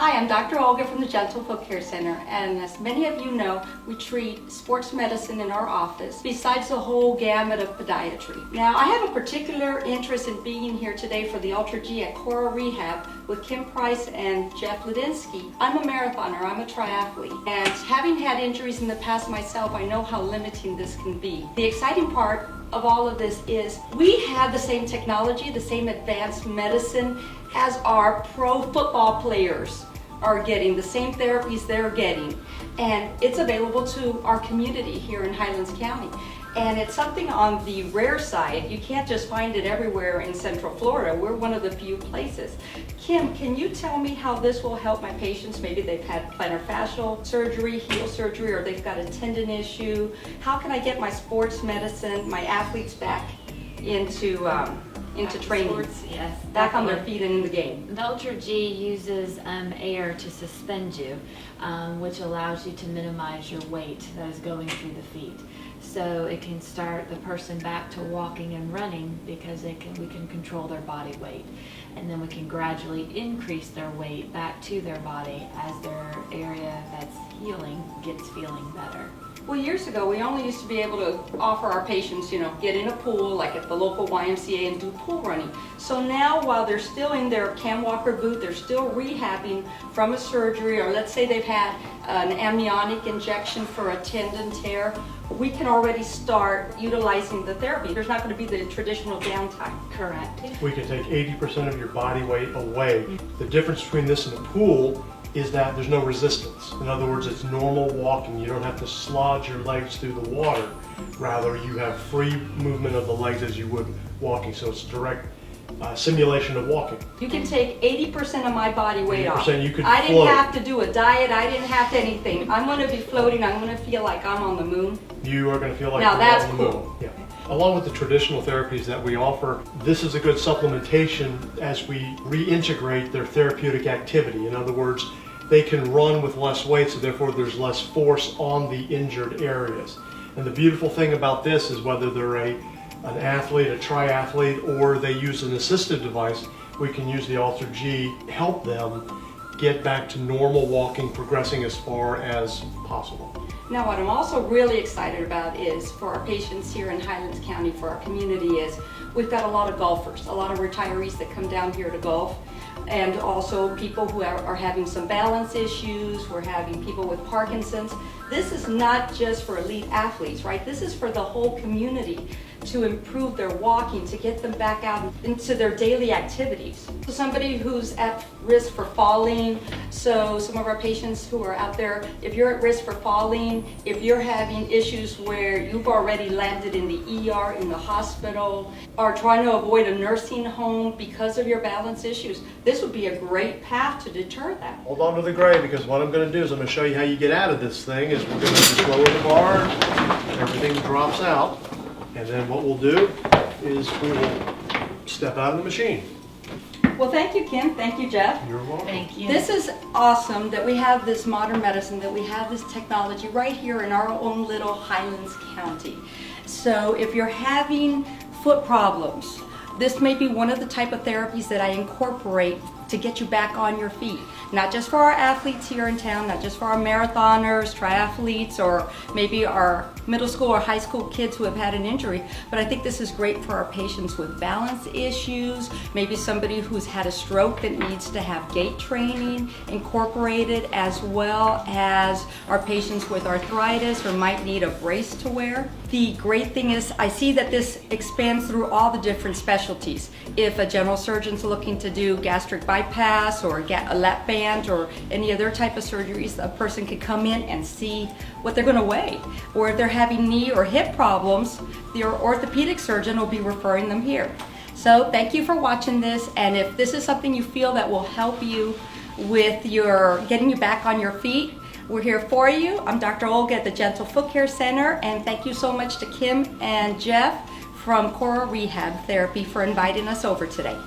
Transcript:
Hi, I'm Dr. Olga from the Gentle Foot Care Center, and as many of you know, we treat sports medicine in our office, besides the whole gamut of podiatry. Now, I have a particular interest in being here today for the Ultra G at Cora Rehab with Kim Price and Jeff Ludinsky. I'm a marathoner, I'm a triathlete, and having had injuries in the past myself, I know how limiting this can be. The exciting part of all of this is we have the same technology, the same advanced medicine as our pro football players are getting, the same therapies they're getting. And it's available to our community here in Highlands County. And it's something on the rare side. You can't just find it everywhere in Central Florida. We're one of the few places. Kim, can you tell me how this will help my patients? Maybe they've had plantar fascial surgery, heel surgery, or they've got a tendon issue. How can I get my sports medicine, my athletes back into training? Sports, yes. Back on their feet and in the game. The Ultra G uses air to suspend you, which allows you to minimize your weight that is going through the feet. So it can start the person back to walking and running because we can control their body weight. And then we can gradually increase their weight back to their body as their area that's healing gets feeling better. Well, years ago, we only used to be able to offer our patients, get in a pool, like at the local YMCA, and do pool running. So now, while they're still in their Cam Walker boot, they're still rehabbing from a surgery, or let's say they've had an amniotic injection for a tendon tear, we can already start utilizing the therapy. There's not going to be the traditional downtime. Correct. We can take 80% of your body weight away. The difference between this and a pool is that there's no resistance. In other words, it's normal walking. You don't have to slodge your legs through the water. Rather, you have free movement of the legs as you would walking. So it's direct simulation of walking. You can take 80% of my body weight off. 80% you could I didn't float. have to do a diet. I didn't have to anything. I'm going to be floating. I'm going to feel like I'm on the moon. You are going to feel like Now you're that's on the moon. cool. Yeah. Along with the traditional therapies that we offer, this is a good supplementation as we reintegrate their therapeutic activity. In other words, they can run with less weight, so therefore there's less force on the injured areas. And the beautiful thing about this is whether they're an athlete, a triathlete, or they use an assistive device, we can use the Ultra G, help them get back to normal walking, progressing as far as possible. Now, what I'm also really excited about is for our patients here in Highlands County, for our community, is we've got a lot of golfers, a lot of retirees that come down here to golf, and also people who are having some balance issues. We're having people with Parkinson's. This is not just for elite athletes, right? This is for the whole community to improve their walking, to get them back out into their daily activities. So somebody who's at risk for falling, so some of our patients who are out there, if you're at risk for falling, if you're having issues where you've already landed in the ER, in the hospital, or trying to avoid a nursing home because of your balance issues, this would be a great path to deter that. Hold on to the gray, because what I'm going to do is I'm going to show you how you get out of this thing. Is we're going to just lower the bar, everything drops out, and then what we'll do is we will step out of the machine. Well, thank you, Kim. Thank you, Jeff. You're welcome. Thank you. This is awesome that we have this modern medicine, that we have this technology right here in our own little Highlands County. So if you're having foot problems, this may be one of the type of therapies that I incorporate to get you back on your feet. Not just for our athletes here in town, not just for our marathoners, triathletes, or maybe our middle school or high school kids who have had an injury, but I think this is great for our patients with balance issues, maybe somebody who's had a stroke that needs to have gait training incorporated, as well as our patients with arthritis or might need a brace to wear. The great thing is I see that this expands through all the different specialties. If a general surgeon's looking to do gastric bypass or a lap band or any other type of surgeries, a person could come in and see what they're going to weigh. Or if they're having knee or hip problems, your orthopedic surgeon will be referring them here. So thank you for watching this, and if this is something you feel that will help you with your getting you back on your feet, we're here for you. I'm Dr. Olga at the Gentle Foot Care Center, and thank you so much to Kim and Jeff from Cora Rehab Therapy for inviting us over today.